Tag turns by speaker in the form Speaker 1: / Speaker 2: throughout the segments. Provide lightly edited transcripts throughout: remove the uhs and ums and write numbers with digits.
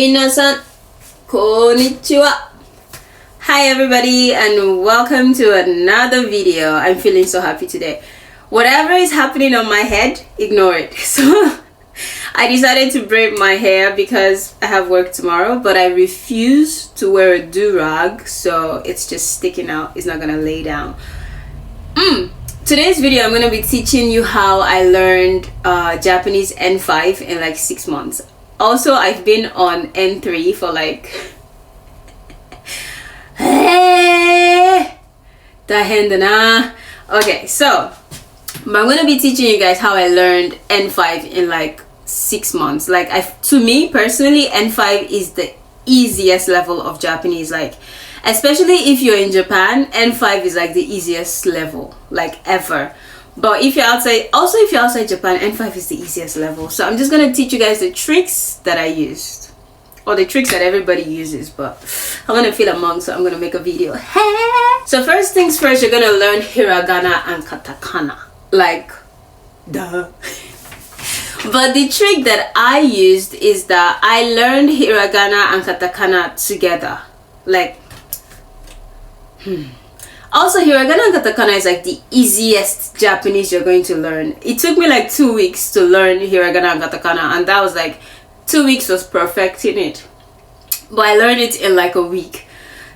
Speaker 1: Minasan, konnichiwa. Hi everybody and welcome to another video. I'm feeling so happy today. Whatever is happening on my head, ignore it. So I decided to braid my hair because I have work tomorrow, but I refuse to wear a do-rag, so it's just sticking out. It's not gonna lay down. Today's video I'm gonna be teaching you how I learned Japanese N5 in like 6 months. Also, I've been on N3 for like okay, so I'm gonna be teaching you guys how I learned N5 in like 6 months. Like, to me personally, N5 is the easiest level of Japanese. Like, especially if you're in Japan, N5 is like the easiest level like ever. But if you're outside, also if you're outside Japan, N5 is the easiest level. So I'm just gonna teach you guys the tricks that I used, or the tricks that everybody uses, but I'm gonna feel among, so I'm gonna make a video. So first things first, you're gonna learn hiragana and katakana, like duh. But the trick that I used is that I learned hiragana and katakana together, like Also, hiragana and katakana is like the easiest Japanese you're going to learn. It took me like 2 weeks to learn hiragana and katakana, and that was like 2 weeks was perfecting it. But I learned it in like a week.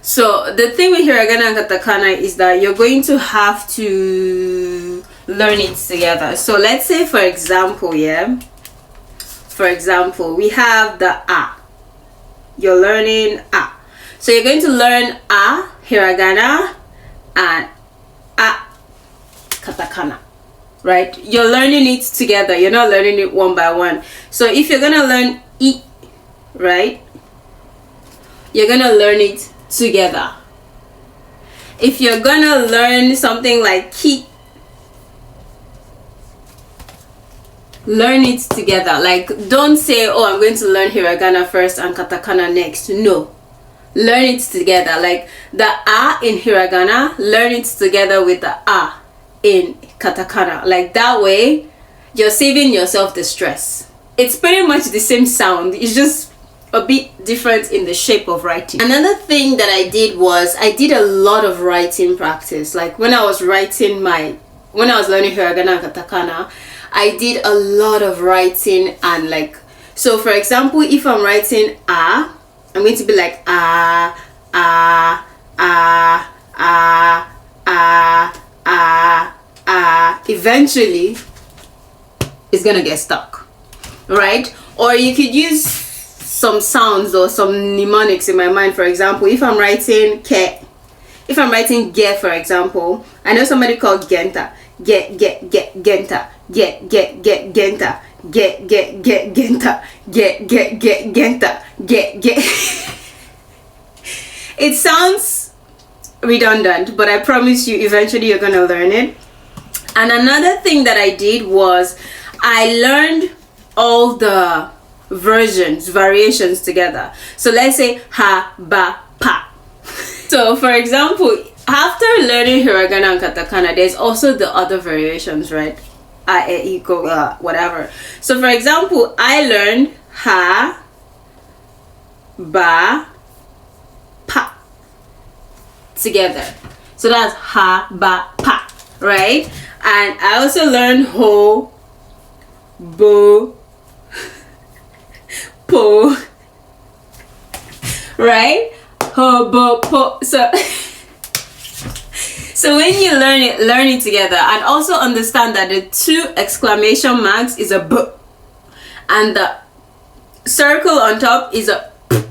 Speaker 1: So the thing with hiragana and katakana is that you're going to have to learn it together. So let's say, for example, we have the a. You're learning a. So you're going to learn a, hiragana, and a, katakana, right? You're learning it together. You're not learning it one by one. So if you're gonna learn I, right, you're gonna learn it together. If you're gonna learn something like ki, learn it together. Like, don't say, oh, I'm going to learn hiragana first and katakana next. No, learn it together. Like the a in hiragana, learn it together with the a in katakana. Like that way you're saving yourself the stress. It's pretty much the same sound, it's just a bit different in the shape of writing. Another thing that I did was I did a lot of writing practice. Like when I was learning hiragana and katakana, I did a lot of writing. And like, so for example, if I'm writing a, I'm going to be like eventually it's gonna get stuck, right? Or you could use some sounds or some mnemonics in my mind. For example, if I'm writing ge, for example, I know somebody called genta, genta, genta, genta, genta. It sounds redundant, but I promise you eventually you're gonna learn it. And another thing that I did was I learned all the variations together. So let's say ha, ba, pa. So for example, after learning hiragana and katakana, there's also the other variations, right? A, e, I, whatever. So for example, I learned ha, ba, pa together. So that's ha, ba, pa, right? And I also learned ho, bo, po, right? Ho, bo, po. So when you learn it together, and also understand that the 2 exclamation marks is a b, and the circle on top is a p.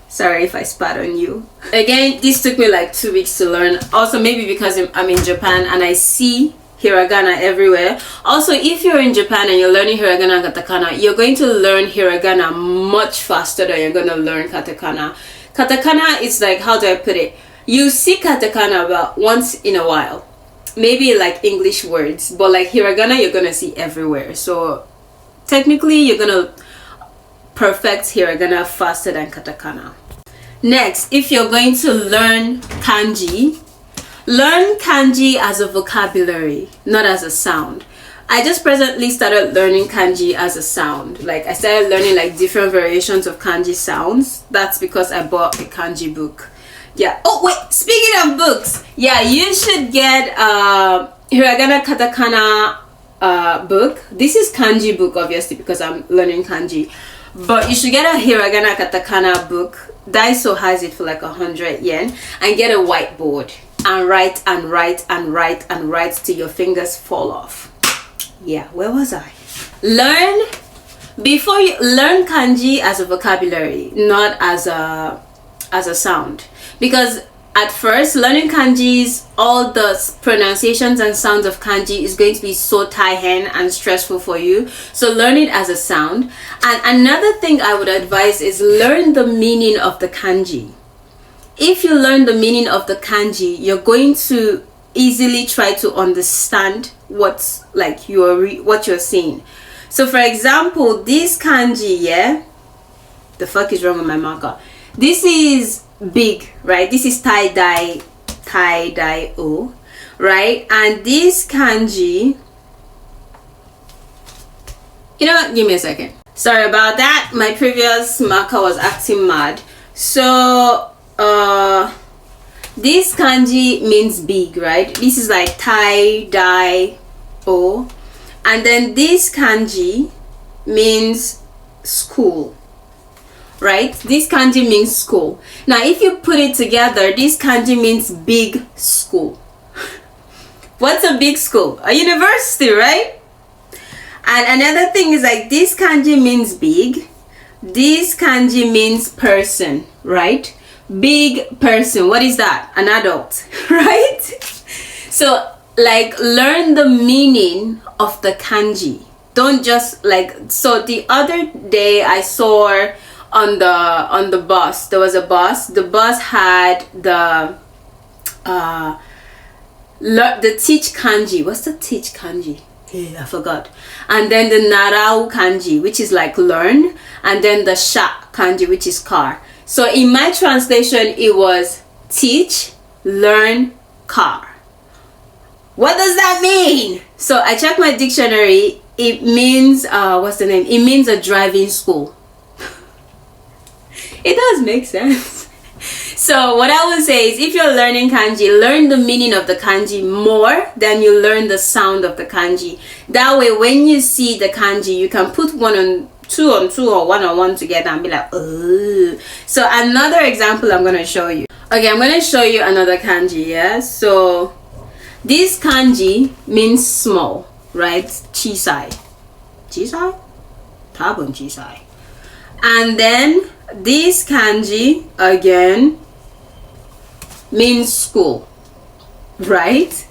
Speaker 1: Sorry if I spat on you. Again, this took me like 2 weeks to learn. Also maybe because I'm in Japan and I see hiragana everywhere. Also, if you're in Japan and you're learning hiragana and katakana, you're going to learn hiragana much faster than you're going to learn katakana. Katakana is like, how do I put it? You see katakana about once in a while, maybe like English words, but like hiragana you're gonna see everywhere. So technically you're gonna perfect hiragana faster than katakana. Next, if you're going to learn kanji, learn kanji as a vocabulary, not as a sound. I just presently started learning kanji as a sound. Like I started learning like different variations of kanji sounds. That's because I bought a kanji book. Yeah. Oh wait, speaking of books, yeah, you should get hiragana katakana book. This is kanji book obviously because I'm learning kanji. But you should get a hiragana katakana book. Daiso has it for like 100 yen, and get a whiteboard and write and write and write and write till your fingers fall off. Yeah, where was I? Learn kanji as a vocabulary, not as a sound, because at first learning kanjis, all the pronunciations and sounds of kanji is going to be so taihen and stressful for you. So learn it as a sound. And another thing I would advise is learn the meaning of the kanji. If you learn the meaning of the kanji, you're going to easily try to understand what's like what you're saying. So for example, this kanji, yeah, the fuck is wrong with my marker? This is big, right? This is tie-dye o, right? And this kanji, you know what, give me a second, sorry about that, my previous marker was acting mad. So this kanji means big, right? This is like tie-dye o, and then this kanji means school, right? This kanji means school. Now if you put it together, this kanji means big school. What's a big school? A university, right? And another thing is like this kanji means big, this kanji means person, right? Big person, what is that? An adult, right? So like learn the meaning of the kanji. Don't just like, so the other day I saw on the bus, there was a bus, the bus had the teach kanji. What's the teach kanji? Yeah, I forgot. And then the narau kanji, which is like learn, and then the sha kanji, which is car. So in my translation it was teach, learn, car. What does that mean? So I checked my dictionary. It means what's the name? It means a driving school. It does make sense. So what I would say is, if you're learning kanji, learn the meaning of the kanji more than you learn the sound of the kanji. That way when you see the kanji, you can put two on two or one on one together and be like, oh. So another example I'm going to show you. Okay, I'm going to show you another kanji, yeah? So this kanji means small, right? Chisai. Chisai? Tabun chisai. And then this kanji again means school, right?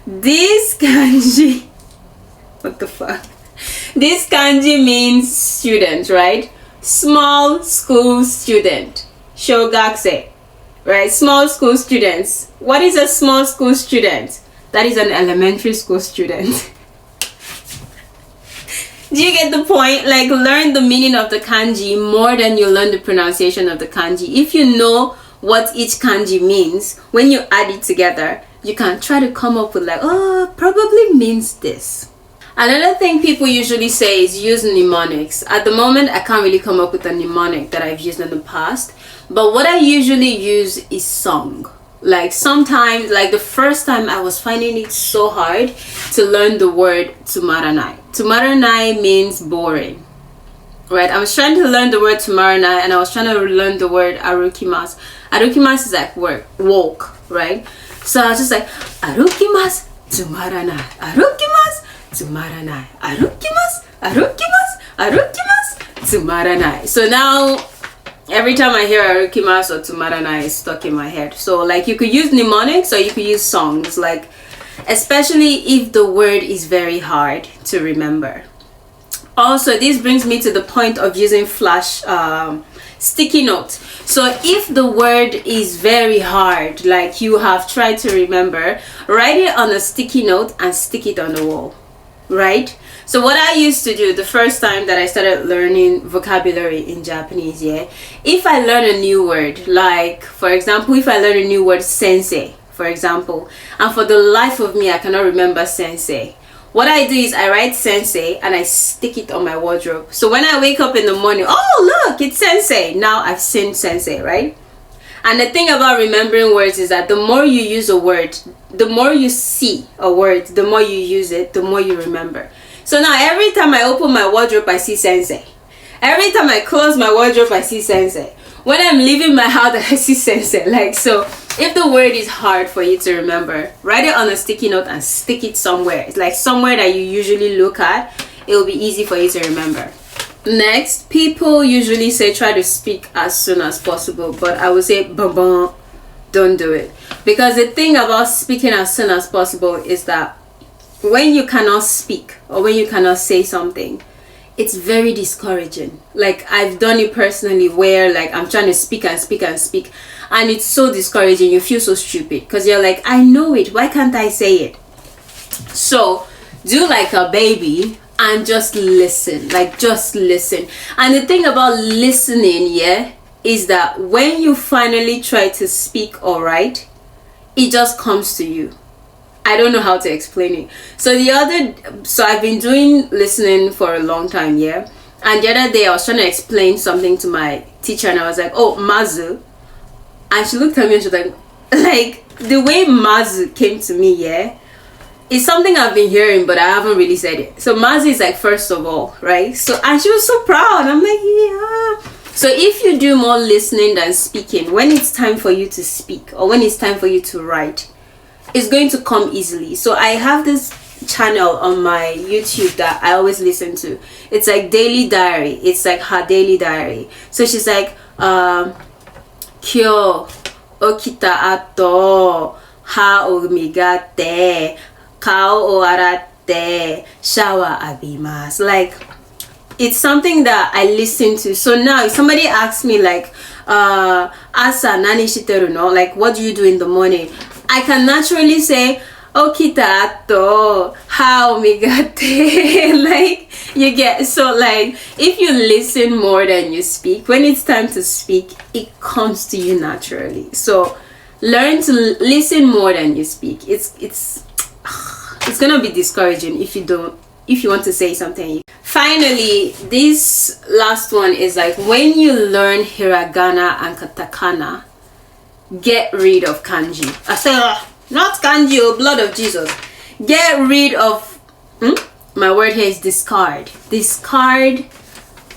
Speaker 1: This kanji, what the fuck? This kanji means student, right? Small school student. Shogakse, right? Small school students. What is a small school student? That is an elementary school student. Do you get the point? Like, learn the meaning of the kanji more than you learn the pronunciation of the kanji. If you know what each kanji means, when you add it together, you can try to come up with like, oh, probably means this. Another thing people usually say is use mnemonics. At the moment, I can't really come up with a mnemonic that I've used in the past. But what I usually use is song. Like sometimes, like the first time I was finding it so hard to learn the word tumaranai. Tumaranai means boring, right? I was trying to learn the word tumaranai and I was trying to learn the word arukimasu. Arukimasu is like walk, right? So I was just like, arukimasu, tumaranai, arukimasu, tumaranai, arukimasu, arukimasu, arukimasu, tumaranai. So now every time I hear arukimasu or tumaranai, it's stuck in my head. So like you could use mnemonics or you could use songs, like especially if the word is very hard to remember. Also, this brings me to the point of using flash sticky notes. So if the word is very hard, like you have tried to remember, write it on a sticky note and stick it on the wall, right? So what I used to do the first time that I started learning vocabulary in Japanese, yeah, if I learn a new word, like for example, if I learn a new word, sensei, for example, and for the life of me I cannot remember sensei, What I do is I write sensei and I stick it on my wardrobe. So when I wake up in the morning, oh look, it's sensei. Now I've seen sensei, right? And the thing about remembering words is that the more you use a word, the more you see a word, the more you use it, the more you remember. So now every time I open my wardrobe, I see sensei. Every time I close my wardrobe, I see sensei. When I'm leaving my house, I see sensei. Like, so if the word is hard for you to remember, write it on a sticky note and stick it somewhere. It's like somewhere that you usually look at. It will be easy for you to remember. Next, people usually say try to speak as soon as possible, but I would say don't do it. Because the thing about speaking as soon as possible is that when you cannot speak or when you cannot say something, it's very discouraging. Like, I've done it personally where like I'm trying to speak and speak and speak, and it's so discouraging. You feel so stupid because you're like, I know it, why can't I say it? So do like a baby and just listen. Like, just listen. And the thing about listening, yeah, is that when you finally try to speak or write, it just comes to you. I don't know how to explain it. So I've been doing listening for a long time, yeah. And the other day I was trying to explain something to my teacher, and I was like, oh, Mazu. And she looked at me and she was like the way Mazu came to me, yeah, it's something I've been hearing, but I haven't really said it. So Mazu is like, first of all, right? So, and she was so proud. I'm like, yeah. So if you do more listening than speaking, when it's time for you to speak or when it's time for you to write, it's going to come easily. So I have this channel on my YouTube that I always listen to. It's like daily diary. It's like her daily diary. So she's like, Kyo okita ato ha omigate kao o arate shower abimasu. Like, it's something that I listen to. So now if somebody asks me like, asa nani shiteru no, like, what do you do in the morning, I can naturally say okita ato ha omigate. Like, you get, so like, if you listen more than you speak, when it's time to speak, it comes to you naturally. So learn to listen more than you speak. It's gonna be discouraging if you want to say something. Finally, this last one is like, when you learn hiragana and katakana, get rid of kanji. I say, not kanji, oh, blood of Jesus. Get rid of, my word here is discard. Discard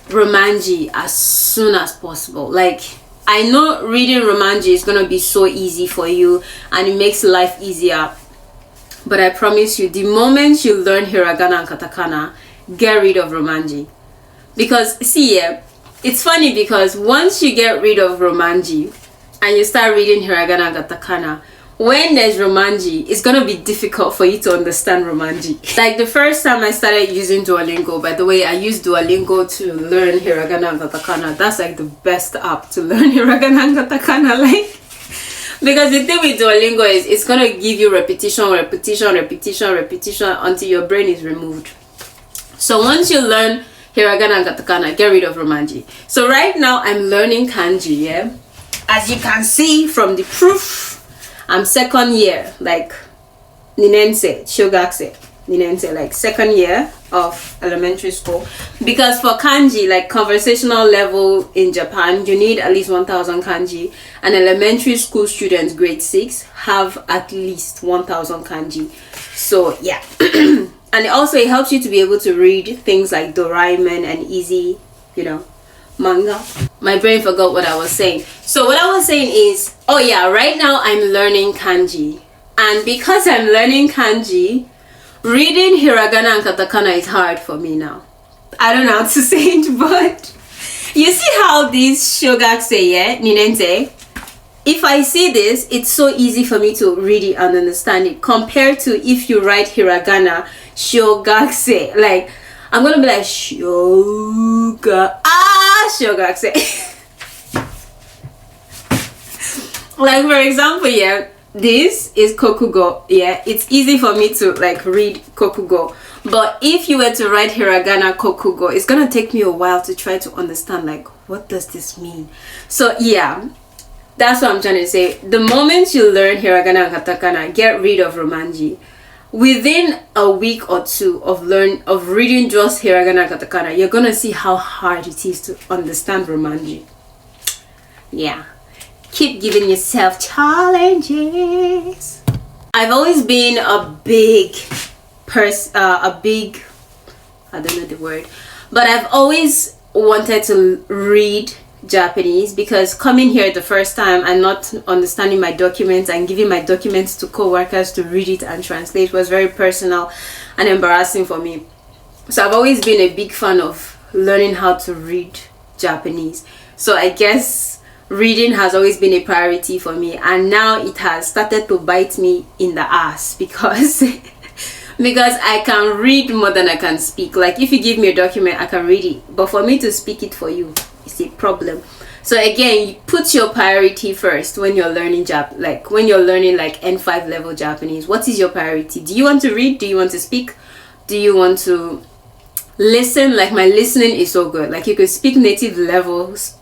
Speaker 1: romanji as soon as possible. Like, I know reading romanji is gonna be so easy for you and it makes life easier, but I promise you, the moment you learn hiragana and katakana, get rid of romanji. Because see, yeah, it's funny because once you get rid of romanji and you start reading hiragana and katakana, when there's romanji, it's gonna be difficult for you to understand romanji. Like, the first time I started using Duolingo, by the way, I used Duolingo to learn hiragana and katakana. That's like the best app to learn hiragana and katakana. Like, because the thing with Duolingo is it's gonna give you repetition until your brain is removed. So once you learn hiragana and katakana, get rid of romanji. So right now I'm learning kanji, yeah. As you can see from the proof, I'm second year, like ninense, shogakse, ninense, like second year of elementary school. Because for kanji, like conversational level in Japan, you need at least 1000 kanji, and elementary school students grade 6 have at least 1000 kanji. So yeah. And also it helps you to be able to read things like Doraemon and easy, you know, manga. My brain forgot what I was saying. So what I was saying is, oh yeah, right now I'm learning kanji, and because I'm learning kanji, reading hiragana and katakana is hard for me now. I don't know how to say it, but you see how these shogakse, yeah, ninense, if I see this, it's so easy for me to read it and understand it, compared to if you write hiragana shogakse. Like, I'm gonna be like shogakse. Like, for example, yeah, this is kokugo, yeah, it's easy for me to like read kokugo, but if you were to write hiragana kokugo, it's gonna take me a while to try to understand, like, what does this mean? So yeah, that's what I'm trying to say. The moment you learn hiragana and katakana, get rid of romanji. within a week or two of reading just hiragana katakana, you're gonna see how hard it is to understand Romanji. Yeah, keep giving yourself challenges. I've always been a big I don't know the word, but I've always wanted to read Japanese, because coming here the first time and not understanding my documents and giving my documents to co-workers to read it and translate was very personal and embarrassing for me. So I've always been a big fan of learning how to read Japanese. So I guess reading has always been a priority for me, and now it has started to bite me in the ass because because I can read more than I can speak. Like, if you give me a document, I can read it, but for me to speak it for you, it's a problem. So again, you put your priority first when you're learning when you're learning like N5 level Japanese. What is your priority? Do you want to read? Do you want to speak? Do you want to listen? Like, my listening is so good. Like, you could speak native levels,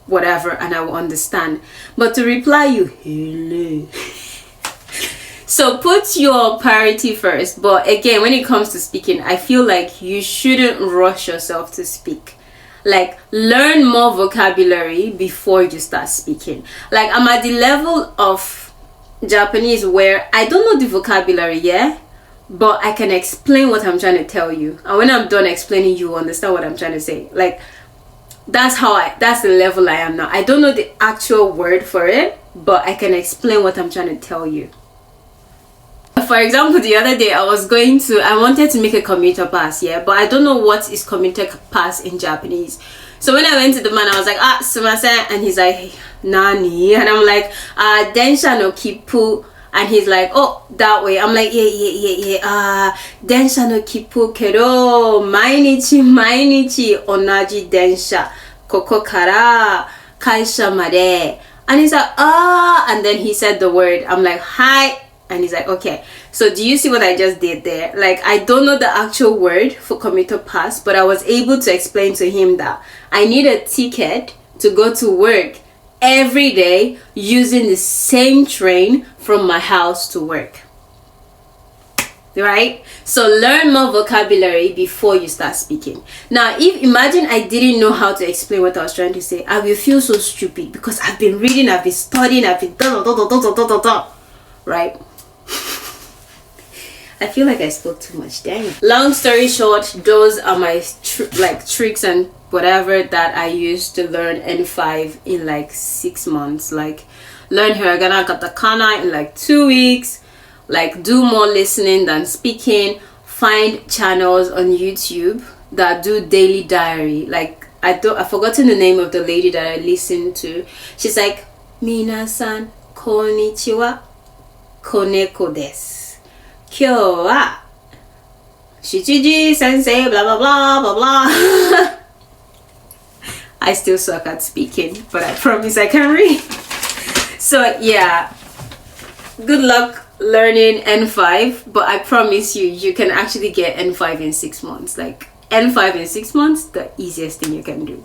Speaker 1: whatever, and I will understand. But to reply you, hello. So put your priority first. But again, when it comes to speaking, I feel like you shouldn't rush yourself to speak. Like, learn more vocabulary before you start speaking. Like, I'm at the level of Japanese where I don't know the vocabulary, yeah, but I can explain what I'm trying to tell you, and when I'm done explaining, you understand what I'm trying to say. Like, that's the level I am now. I don't know the actual word for it, but I can explain what I'm trying to tell you. For example, the other day I wanted to make a commuter pass, yeah, but I don't know what is commuter pass in Japanese. So when I went to the man, I was like, sumimasen, and he's like, nani? And I'm like, densha no kippu, and he's like, oh, that way. I'm like, yeah, densha no kippu kedo mainichi onaji densha koko kara kaisha made. And he's like, and then he said the word. I'm like, hi. And he's like, okay. So do you see what I just did there? Like, I don't know the actual word for commuter pass, but I was able to explain to him that I need a ticket to go to work every day using the same train from my house to work. Right? So learn more vocabulary before you start speaking. Now, imagine I didn't know how to explain what I was trying to say, I will feel so stupid because I've been reading, I've been studying, I've been right? I feel like I spoke too much, dang. Long story short, those are my tricks and whatever that I used to learn N5 in like 6 months. Like, learn hiragana katakana in like 2 weeks. Like, do more listening than speaking. Find channels on YouTube that do daily diary. Like, I've forgotten the name of the lady that I listened to. She's like, minasan konnichiwa, koneko desu. Kyou wa Shichiji sensei blah blah blah blah blah. I still suck at speaking, but I promise I can read. So yeah, good luck learning N5, but I promise you can actually get N5 in 6 months. Like, N5 in 6 months, the easiest thing you can do.